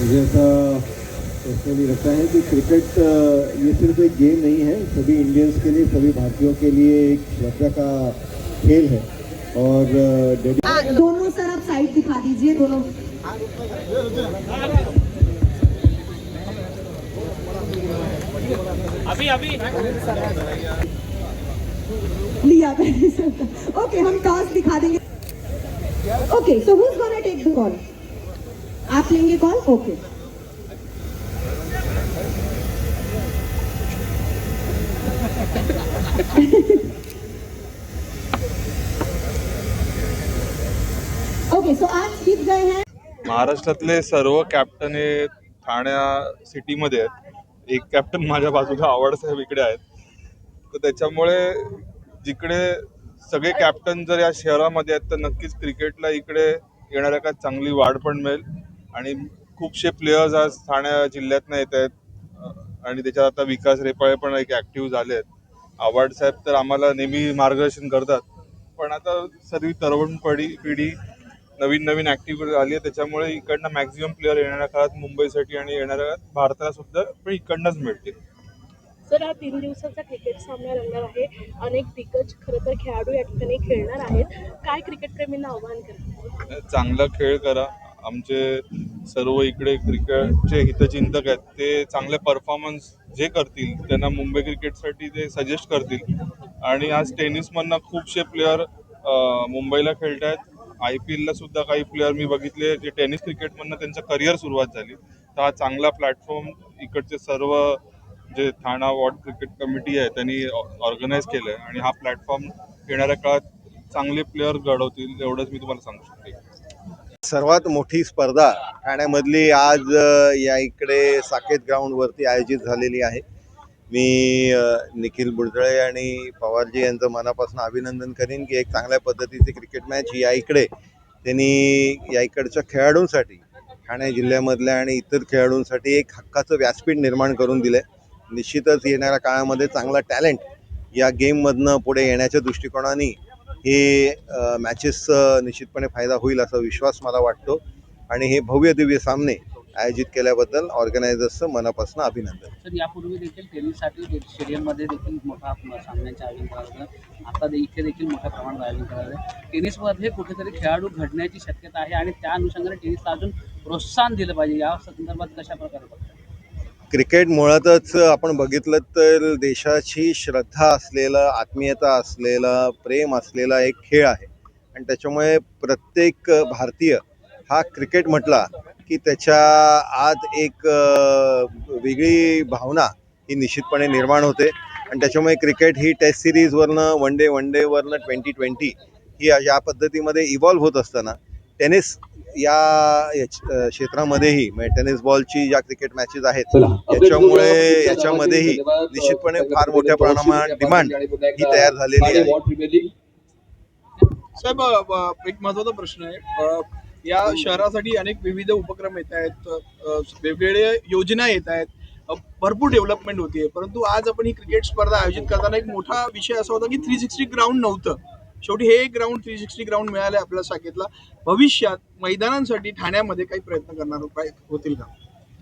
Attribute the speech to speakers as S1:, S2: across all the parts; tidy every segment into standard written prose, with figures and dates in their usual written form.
S1: मुझे ऐसा पर्सनली लगता है कि क्रिकेट ये सिर्फ एक गेम नहीं है, सभी इंडियंस के लिए, सभी भारतीयों के लिए एक श्रद्धा का खेल है। और
S2: दोनों सर आप साइड दिखा दीजिए दोनों।
S3: अभी अभी
S2: लिया ओके, हम टॉस दिखा देंगे। Okay, so who is gonna take the call? आप लेंगे कॉल? ओके। ओके, सो आज जीत गए हैं
S4: महाराष्ट्रातले सर्व कॅप्टन हे ठाण्या सिटीमध्ये आहेत. एक कॅप्टन माझ्या बाजूला आव्हाडसाहेब इकडे आहेत. तर त्याच्यामुळे जिकडे सगळे कॅप्टन जर या शहरामध्ये आहेत तर नक्कीच क्रिकेटला इकडे येणाऱ्या काळात चांगली वाढ पण मिळेल. आणि खूपशे प्लेयर्स आज ठाण्या जिल्ह्यातनं येत आहेत. आणि त्याच्यात आता विकास रेपाळे पण एक ऍक्टिव्ह झाले आहेत. आव्हाडसाहेब तर आम्हाला नेहमी मार्गदर्शन करतात, पण आता सर्व तरुण पिढी नवीन नवीन ऍक्टिव्ह आली आहे. त्याच्यामुळे इकडनं मॅक्झिमम प्लेअर येणाऱ्या काळात मुंबईसाठी आणि येणाऱ्या काळात भारताला सुद्धा पण इकडनंच मिळतील.
S5: सर, हा 3 दिवसाचा क्रिकेट सामना रंगणार आहे. अनेक दिग्गज खरं तर खेळाडू या ठिकाणी खेळणार आहेत. काय क्रिकेटप्रेमींना आव्हान करा?
S4: चांगला खेळ करा. आमचे सर्व इकडे क्रिकेटचे हितचिंतक आहेत, ते चांगले परफॉर्मन्स जे करतील त्यांना मुंबई क्रिकेटसाठी ते सजेस्ट करतील. आणि आज टेनिसमधनं खूपशे प्लेयर मुंबईला खेळत आहेत. IPL ला सुद्धा काही प्लेयर मी बघितले जे टेनिस क्रिकेटमधनं त्यांचं करिअर सुरुवात झाली. तर हा चांगला प्लॅटफॉर्म इकडचे सर्व जे ठाणा वॉर्ड क्रिकेट कमिटी आहे त्यांनी ऑर्गनाईज केलं आहे. आणि हा प्लॅटफॉर्म येणाऱ्या काळात चांगले प्लेयर घडवतील, एवढंच मी तुम्हाला सांगू शकते.
S6: सर्वात मोठी स्पर्धा ठाण्यामधली आज या इकडे साकेत ग्राउंडवरती आयोजित झालेली आहे. मी निखिल बुडजळे आणि पवारजी यांचं मनापासून अभिनंदन करेन की एक चांगल्या पद्धतीची क्रिकेट मॅच या इकडे त्यांनी या इकडच्या खेळाडूंसाठी, ठाणे जिल्ह्यामधल्या आणि इतर खेळाडूंसाठी एक हक्काचं व्यासपीठ निर्माण करून दिलं आहे. निश्चितच येणाऱ्या काळामध्ये चांगला टॅलेंट या गेममधनं पुढे येण्याच्या दृष्टिकोनाने हे मॅचेस निश्चितपणे फायदा होईल असा विश्वास मला वाटतो. आणि हे भव्य दिव्य सामने आयोजित केल्याबद्दल ऑर्गनायझर्सचं मनापासून अभिनंदन.
S3: सर, यापूर्वी देखील टेनिससाठी स्टेडियममध्ये देखील मोठा सामन्यांचे आयोजन करायचं, आता इथे देखील मोठ्या प्रमाणात आयोजन करायचं. टेनिसमध्ये कुठेतरी खेळाडू घडण्याची शक्यता आहे आणि त्या अनुषंगाने टेनिसला अजून प्रोत्साहन दिलं पाहिजे. या संदर्भात कशा प्रकारे बघतात?
S6: क्रिकेट मुळातच आपण बघितलं तर देशाची श्रद्धा असलेलं, आत्मीयता असलेला, प्रेम असलेला एक खेळ आहे. आणि त्याच्यामुळे प्रत्येक भारतीय हा क्रिकेट म्हटला की त्याच्या आत एक वेगळी भावना ही निश्चितपणे निर्माण होते. आणि त्याच्यामुळे क्रिकेट ही टेस्ट सिरीजवरनं वनडेवरनं 2020 ही या पद्धतीमध्ये इव्हॉल्व्ह होत असताना टेनिस या क्षेत्रामध्येही म्हणजे टेनिस बॉलची ज्या क्रिकेट मॅचेस आहेत याच्यामध्येही निश्चितपणे फार मोठ्या प्रमाणात डिमांड ही तयार झालेली आहे.
S7: साहेब, एक महत्त्वाचा प्रश्न आहे. या शहरासाठी अनेक विविध उपक्रम येत आहेत, वेगवेगळ्या योजना येत आहेत, भरपूर डेव्हलपमेंट होतीये. परंतु आज आपण ही क्रिकेट स्पर्धा आयोजित करताना एक मोठा विषय असा होता की 360 ग्राउंड नव्हतं. शेवटी हे एक ग्राउंड 360 ग्राउंड मिळाले आपल्या शाखेतला. भविष्यात मैदानांसाठी ठाण्यामध्ये काही प्रयत्न करणार होतील का?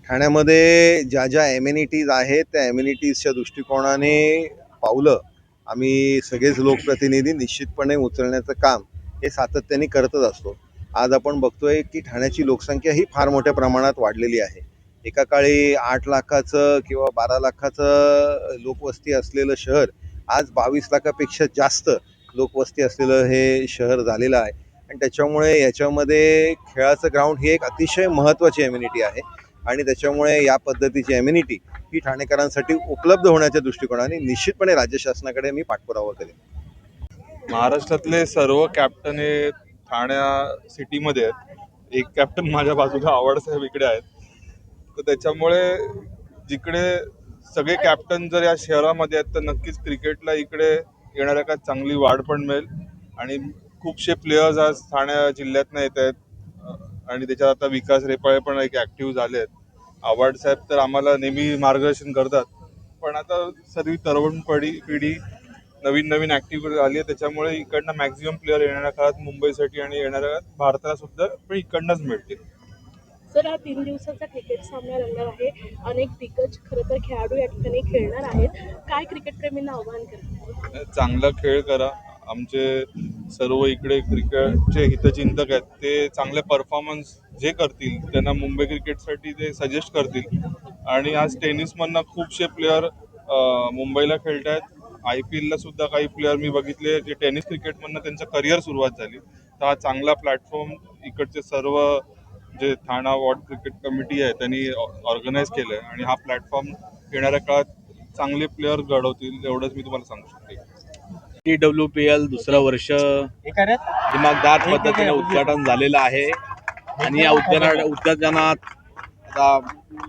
S6: ठाण्यामध्ये ज्या ज्या एम्युनिटीज आहेत त्या एम्युनिटीजच्या दृष्टिकोनाने पावलं आम्ही सगळेच लोकप्रतिनिधी निश्चितपणे उचलण्याचं काम हे सातत्याने करतच असतो. आज आपण बघतोय की ठाण्याची लोकसंख्या ही फार मोठ्या प्रमाणात वाढलेली आहे. एका काळी 8 लाखाचं किंवा 12 लाखाचं लोकवस्ती असलेलं शहर आज 22 लाखापेक्षा जास्त लोकवस्ती असलेलं हे शहर झालेलं आहे. आणि त्याच्यामुळे याच्यामध्ये खेळाचं ग्राउंड ही एक अतिशय महत्त्वाची एम्युनिटी आहे. आणि त्याच्यामुळे या पद्धतीची एम्युनिटी ही ठाणेकरांसाठी उपलब्ध होण्याच्या दृष्टिकोनाने निश्चितपणे राज्य शासनाकडे मी पाठपुरावा करेन.
S4: महाराष्ट्रातले सर्व कॅप्टन हे ठाण्या सिटीमध्ये आहेत. एक कॅप्टन माझ्या बाजूला आव्हाडसाहेब इकडे आहेत. तर त्याच्यामुळे जिकडे सगळे कॅप्टन जर या शहरामध्ये आहेत तर नक्कीच क्रिकेटला इकडे येणाऱ्या काळात चांगली वाढ पण मिळेल. आणि खूपशे प्लेयर्स आज ठाण्या जिल्ह्यातनं येत आहेत. आणि त्याच्यात आता विकास रेपाळे पण एक ऍक्टिव्ह झाले आहेत. आव्हाडसाहेब तर आम्हाला नेहमी मार्गदर्शन करतात, पण आता सर्व तरुण पिढी नवीन ऍक्टिव्ह आली आहे. त्याच्यामुळे इकडनं मॅक्झिमम प्लेअर येणाऱ्या काळात मुंबईसाठी आणि येणाऱ्या काळात भारताला सुद्धा पण इकडनंच मिळतील.
S5: सर हा 3 दिवसाचा क्रिकेट सामना रंगणार आहे. अनेक दिग्गज खरं तर खेळाडू या ठिकाणी खेळणार आहेत. काय क्रिकेटप्रेमींना आव्हान कराल?
S4: चांगला खेळ करा. आमचे सर्व इकडे क्रिकेटचे हितचिंतक आहेत, ते चांगले परफॉर्मन्स जे करतील त्यांना मुंबई क्रिकेटसाठी ते सजेस्ट करतील. आणि आज टेनिसमधनं खूपशे प्लेयर मुंबईला खेळत आहेत. IPL ला सुद्धा काही प्लेयर मी बघितले जे टेनिस क्रिकेटमधनं त्यांचं करिअर सुरुवात झाली. तर हा चांगला प्लॅटफॉर्म इकडचे सर्व जे ठाणा वॉर्ड क्रिकेट कमिटी आहे त्यांनी ऑर्गनाईज केलं आहे आणि हा प्लॅटफॉर्म येणाऱ्या काळात चांगले प्लेयर घडवतील एवढंच मी तुम्हाला सांगू शकते.
S8: TWPL दुसरं वर्ष दिमागदार पद्धतीने उद्घाटन झालेलं आहे आणि या उद्घाटनात आता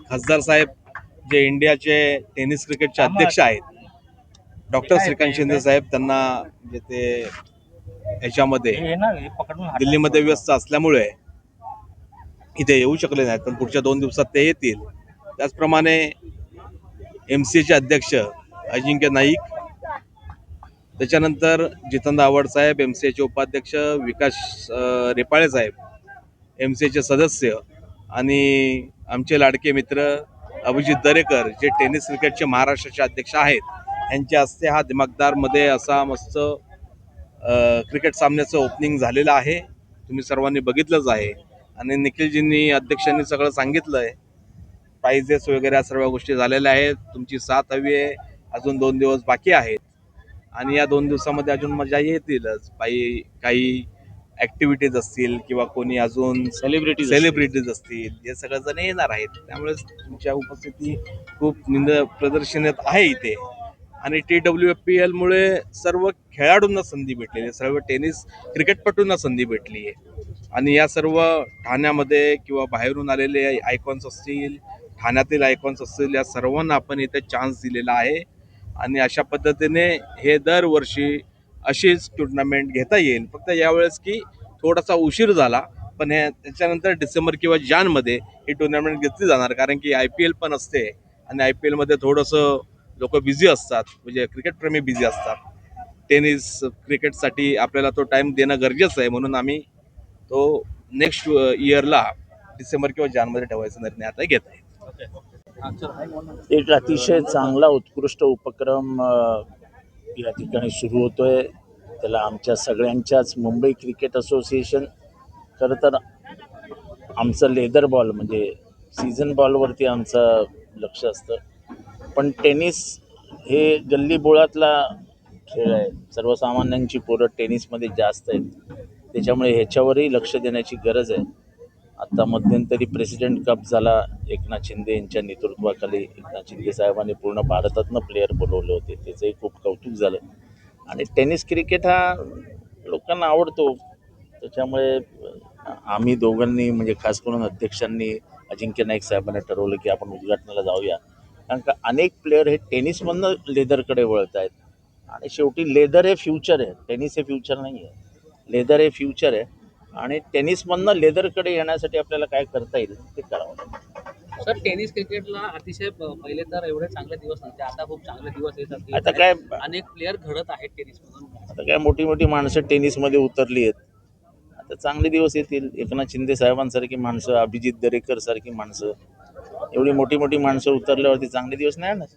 S8: खासदार साहेब जे इंडियाचे टेनिस क्रिकेटचे अध्यक्ष आहेत डॉक्टर श्रीकांत शिंदे साहेब, त्यांना म्हणजे ते याच्यामध्ये दिल्लीमध्ये व्यस्त असल्यामुळे इथे येऊ शकले नाहीत, पण पुढच्या 2 दिवसात ते येतील. त्याचप्रमाणे MCAचे अध्यक्ष अजिंक्य नाईक, त्याच्यानंतर जितेंद्र आव्हाड साहेब, MCAचे उपाध्यक्ष विकास रेपाळे साहेब, MCAचे सदस्य आणि आमचे लाडके मित्र अभिजित दरेकर जे टेनिस क्रिकेटचे महाराष्ट्राचे अध्यक्ष आहेत, यांच्या हस्ते हा दिमागदारमध्ये असा मस्त क्रिकेट सामन्याचं ओपनिंग झालेलं आहे. तुम्ही सर्वांनी बघितलंच आहे आणि निखिलजींनी अध्यक्षांनी सगळं सांगितलं आहे. प्राइजेस वगैरे सर्व गोष्टी झालेल्या आहेत. तुमची साथ हवी आहे. अजून 2 दिवस बाकी आहेत आणि या 2 दिवसामध्ये अजून मजा येतीलच. काही ॲक्टिव्हिटीज असतील किंवा कोणी अजून सेलिब्रिटीज असतील, हे सगळेजण येणार आहेत. त्यामुळे तुमच्या उपस्थिती खूप प्रदर्शनात आहे इथे. आणि TWPL मुळे सर्व खेळाडूंना संधी भेटलेली आहे, सर्व टेनिस क्रिकेटपटूंना संधी भेटली आहे. आणि या सर्व ठाण्यामध्ये किंवा बाहेरून आलेले आयकॉन्स असतील, ठाण्यातील आयकॉन्स असतील, या सर्वांना आपण इथे चान्स दिलेला आहे. आणि अशा पद्धतीने हे दरवर्षी अशीच टुर्नामेंट घेता येईल. फक्त यावेळेस की थोडासा उशीर झाला, पण हे त्याच्यानंतर डिसेंबर किंवा जानेमध्ये ही टुर्नामेंट घेतली जाणार, कारण की IPL पण असते आणि IPL मध्ये थोडंसं लोक बिझी असतात, म्हणजे क्रिकेटप्रेमी बिझी असतात. टेनिस क्रिकेटसाठी आपल्याला तो टाईम देणं गरजेचं आहे, म्हणून आम्ही तो नेक्स्ट इयरला डिसेंबर किंवा जानेमध्ये ठेवायचा निर्णय आता घेत आहे.
S9: एक अतिशय चांगला उत्कृष्ट उपक्रम या ठिकाणी सुरू होतोय. त्याला आमच्या सगळ्यांच्याच मुंबई क्रिकेट असोसिएशन, खरं तर आमचं लेदर बॉल म्हणजे सीझन बॉलवरती आमचं लक्ष असतं, पण टेनिस हे गल्लीबोळातला खेळ आहे. सर्वसामान्यांची पोरं टेनिसमध्ये जास्त आहेत, त्याच्यामुळे ह्याच्यावरही लक्ष देण्याची गरज आहे. आता मध्यंतरी प्रेसिडेंट कप झाला एकनाथ शिंदे यांच्या नेतृत्वाखाली. एकनाथ शिंदे साहेबांनी पूर्ण भारतातनं प्लेयर बोलवले होते, त्याचंही खूप कौतुक झालं. आणि टेनिस क्रिकेट हा लोकांना आवडतो, त्याच्यामुळे आम्ही दोघांनी म्हणजे खास करून अध्यक्षांनी अजिंक्य नाईक साहेबांनी ठरवलं की आपण उद्घाटनाला जाऊया, कारण का अनेक प्लेयर हे टेनिसमधनं लेदरकडे वळत आहेत. आणि शेवटी लेदर हे फ्युचर आहे, टेनिस हे फ्युचर नाही आहे, लेदर हे फ्युचर आहे. आणि टेनिसमधनं लेदरकडे येण्यासाठी आपल्याला काय करता येईल ते करावं लागेल.
S3: सर, टेनिस क्रिकेटला अतिशय पहिले तर एवढे चांगले दिवस नव्हते, आता खूप चांगले दिवस येतात.
S9: आता काय
S3: अनेक प्लेयर घडत आहेत टेनिसमधून.
S9: आता काय मोठी मोठी माणसं टेनिसमध्ये उतरली आहेत, आता चांगले दिवस येतील. एकनाथ शिंदे साहेबांसारखी माणसं, अभिजित दरेकर सारखी माणसं, एवढी मोठी मोठी माणसं उतरल्यावरती चांगले दिवस नाही येणार.